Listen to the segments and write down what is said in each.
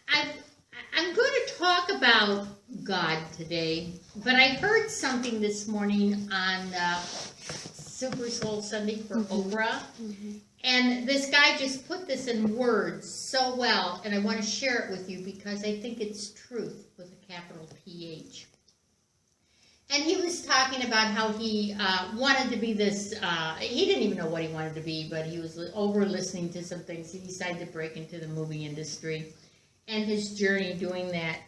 I'm going to talk about God today, but I heard something this morning on Super Soul Sunday for Oprah, and this guy just put this in words so well, and I want to share it with you because I think it's truth with a capital PH. And he was talking about how he wanted to be this, he didn't even know what he wanted to be, but he was over listening to some things. He decided to break into the movie industry and his journey doing that.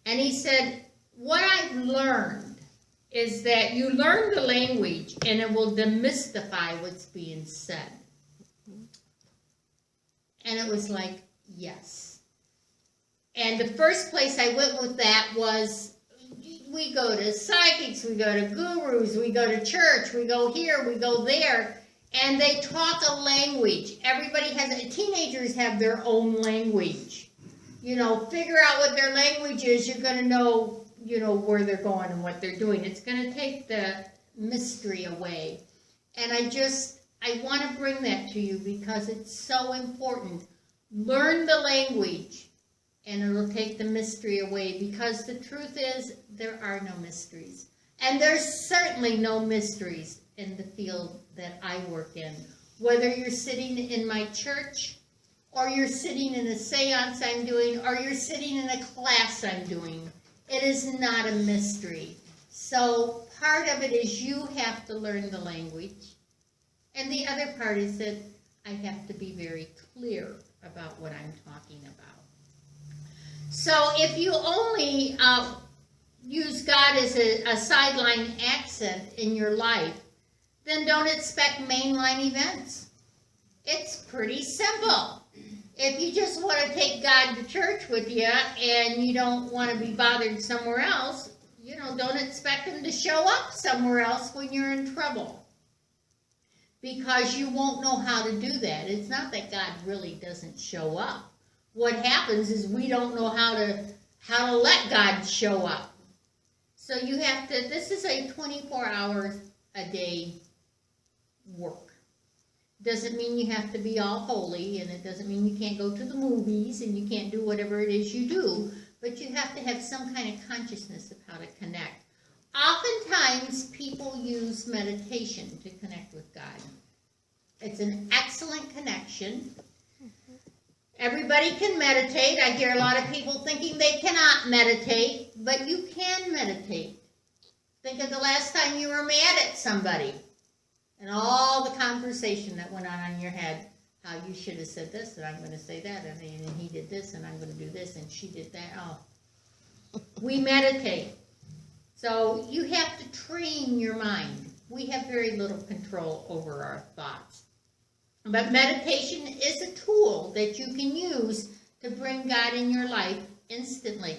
And he said, what I've learned is that you learn the language and it will demystify what's being said. And it was like, yes. And the first place I went with that was, we go to psychics, we go to gurus, we go to church, we go here, we go there, and they talk a language. Everybody has, teenagers have their own language. You know, figure out what their language is, you're going to know, where they're going and what they're doing. It's going to take the mystery away. And I want to bring that to you because it's so important. Learn the language. And it'll take the mystery away, because the truth is there are no mysteries. And there's certainly no mysteries in the field that I work in. Whether you're sitting in my church, or you're sitting in a seance I'm doing, or you're sitting in a class I'm doing, it is not a mystery. So part of it is you have to learn the language. And the other part is that I have to be very clear about what I'm talking about. So if you only use God as a sideline accent in your life, then don't expect mainline events. It's pretty simple. If you just want to take God to church with you and you don't want to be bothered somewhere else, don't expect him to show up somewhere else when you're in trouble. Because you won't know how to do that. It's not that God really doesn't show up. What happens is we don't know how to let God show up. So you have to, this is a 24-hour-a-day work. Doesn't mean you have to be all holy, and it doesn't mean you can't go to the movies and you can't do whatever it is you do, but you have to have some kind of consciousness of how to connect. Oftentimes, people use meditation to connect with God. It's an excellent connection. Everybody can meditate. I hear a lot of people thinking they cannot meditate, but you can meditate. Think of the last time you were mad at somebody and all the conversation that went on in your head. How you should have said this, and I'm going to say that, and he did this, and I'm going to do this, and she did that. Oh, we meditate. So you have to train your mind. We have very little control over our thoughts. But meditation is a tool that you can use to bring God in your life instantly.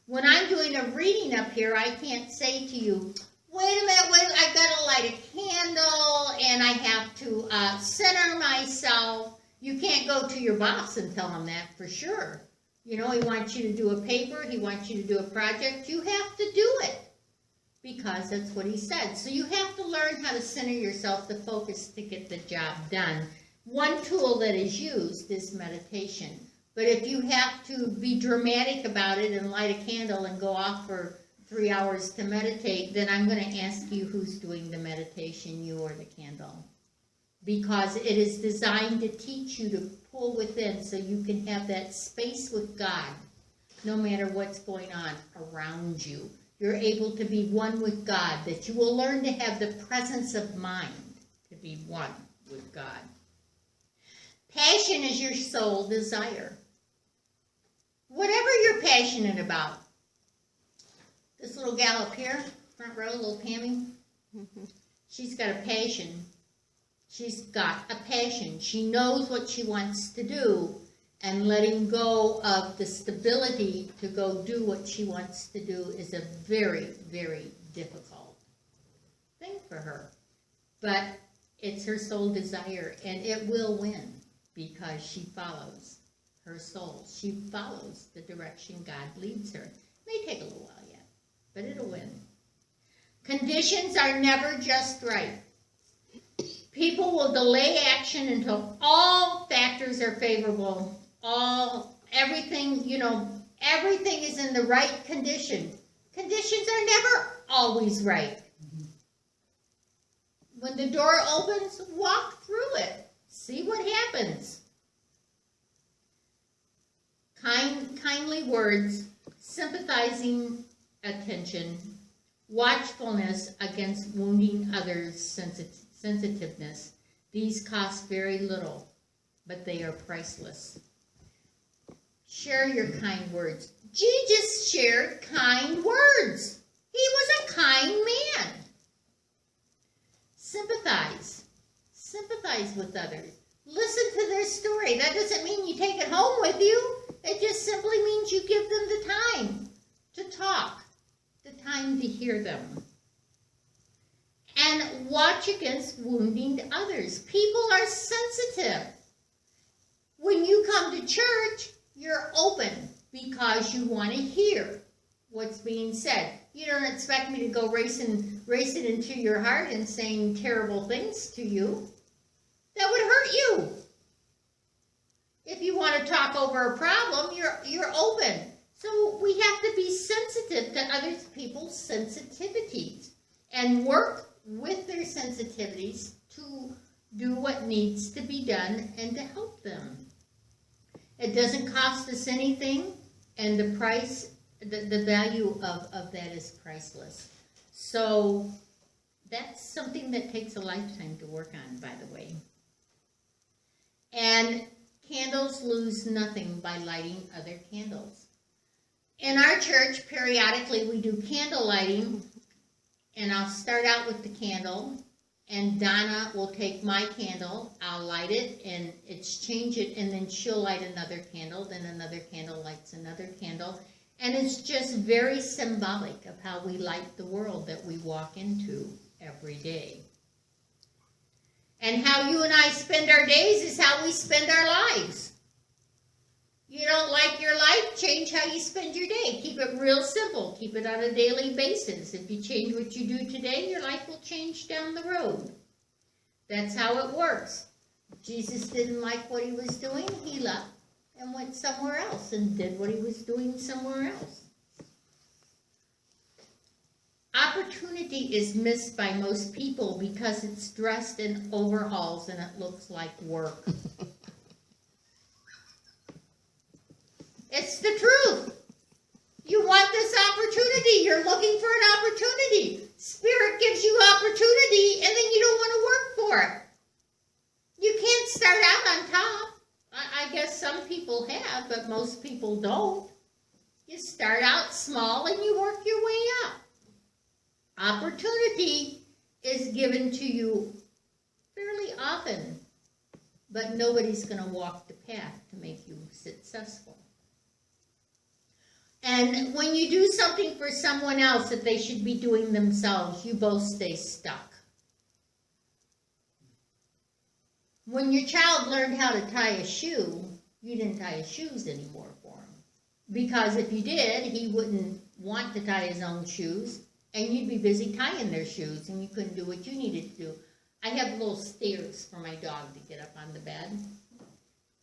When I'm doing a reading up here, I can't say to you, wait a minute, I've got to light a candle and I have to center myself. You can't go to your boss and tell him that for sure. He wants you to do a paper, he wants you to do a project. You have to do it because that's what he said. So you have to learn how to center yourself to focus to get the job done. One tool that is used is meditation. But if you have to be dramatic about it and light a candle and go off for 3 hours to meditate, then I'm going to ask you who's doing the meditation, you or the candle. Because it is designed to teach you to pull within so you can have that space with God, no matter what's going on around you. You're able to be one with God, that you will learn to have the presence of mind to be one with God. Passion is your soul desire. Whatever you're passionate about. This little gal up here, front row, little Pammy, she's got a passion. She's got a passion. She knows what she wants to do, and letting go of the stability to go do what she wants to do is a very, very difficult thing for her. But it's her soul desire, and it will win. Because she follows her soul. She follows the direction God leads her. It may take a little while yet, but it'll win. Conditions are never just right. People will delay action until all factors are favorable. Everything, Everything is in the right condition. Conditions are never always right. When the door opens, walk through it. See what happens. Kindly words, sympathizing attention, watchfulness against wounding others' sensitiveness. These cost very little, but they are priceless. Share your kind words. Jesus shared kind words. He was a kind man. Sympathize. Sympathize with others. Listen to their story. That doesn't mean you take it home with you. It just simply means you give them the time to talk, the time to hear them. And watch against wounding others. People are sensitive. When you come to church, you're open because you want to hear what's being said. You don't expect me to go racing into your heart and saying terrible things to you. That would hurt you. If you want to talk over a problem, you're open. So we have to be sensitive to other people's sensitivities and work with their sensitivities to do what needs to be done and to help them. It doesn't cost us anything, and the price, the value of that is priceless. So that's something that takes a lifetime to work on, by the way. And candles lose nothing by lighting other candles. In our church, periodically we do candle lighting, and I'll start out with the candle, and Donna will take my candle, I'll light it, and exchange it, and then she'll light another candle, then another candle lights another candle, and it's just very symbolic of how we light the world that we walk into every day. And how you and I spend our days is how we spend our lives. You don't like your life, change how you spend your day. Keep it real simple. Keep it on a daily basis. If you change what you do today, your life will change down the road. That's how it works. Jesus didn't like what he was doing. He left and went somewhere else and did what he was doing somewhere else. Opportunity is missed by most people because it's dressed in overalls and it looks like work. It's the truth. You want this opportunity. You're looking for an opportunity. Spirit gives you opportunity, and then you don't want to work for it. You can't start out on top. I guess some people have, but most people don't. You start out small, and you work your way up. Opportunity is given to you fairly often, but nobody's going to walk the path to make you successful. And when you do something for someone else that they should be doing themselves, you both stay stuck. When your child learned how to tie a shoe, you didn't tie his shoes anymore for him. Because if you did, he wouldn't want to tie his own shoes, and you'd be busy tying their shoes, and you couldn't do what you needed to do. I have little stairs for my dog to get up on the bed.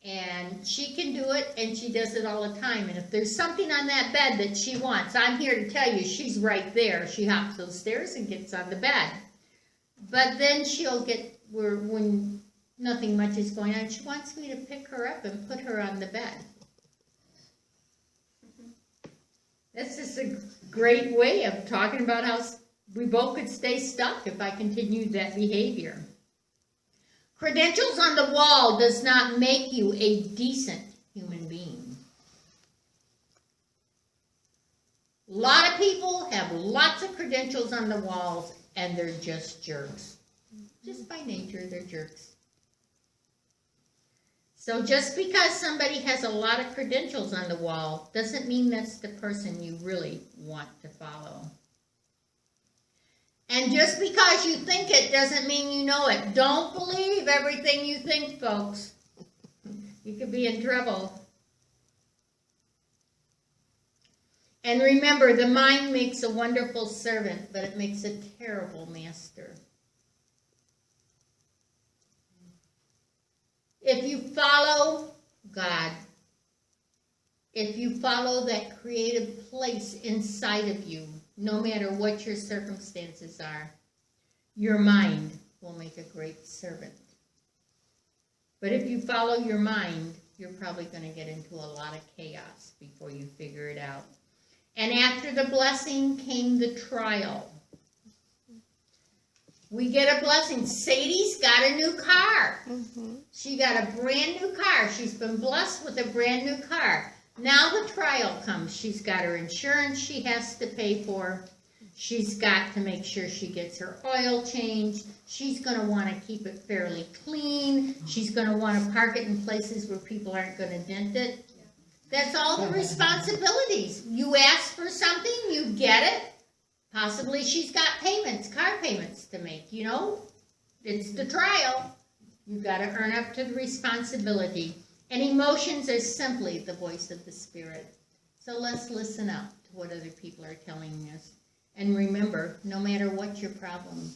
And she can do it, and she does it all the time. And if there's something on that bed that she wants, I'm here to tell you she's right there. She hops those stairs and gets on the bed. But then she'll get, when nothing much is going on, she wants me to pick her up and put her on the bed. That's just a great way of talking about how we both could stay stuck if I continued that behavior. Credentials on the wall does not make you a decent human being. A lot of people have lots of credentials on the walls, and they're just jerks. Just by nature, they're jerks. So just because somebody has a lot of credentials on the wall doesn't mean that's the person you really want to follow. And just because you think it doesn't mean you know it. Don't believe everything you think, folks. You could be in trouble. And remember, the mind makes a wonderful servant, but it makes a terrible master. If you follow God, if you follow that creative place inside of you, no matter what your circumstances are, your mind will make a great servant. But if you follow your mind, you're probably going to get into a lot of chaos before you figure it out. And after the blessing came the trial. We get a blessing. Sadie's got a new car. She got a brand new car. She's been blessed with a brand new car. Now the trial comes. She's got her insurance she has to pay for. She's got to make sure she gets her oil changed. She's going to want to keep it fairly clean. She's going to want to park it in places where people aren't going to dent it. That's all the responsibilities. You ask for something, you get it. Possibly she's got payments, car payments to make, you know. It's the trial. You've got to earn up to the responsibility. And emotions are simply the voice of the Spirit. So let's listen up to what other people are telling us. And remember, no matter what your problem,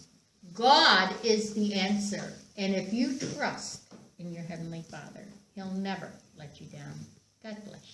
God is the answer. And if you trust in your Heavenly Father, He'll never let you down. God bless you.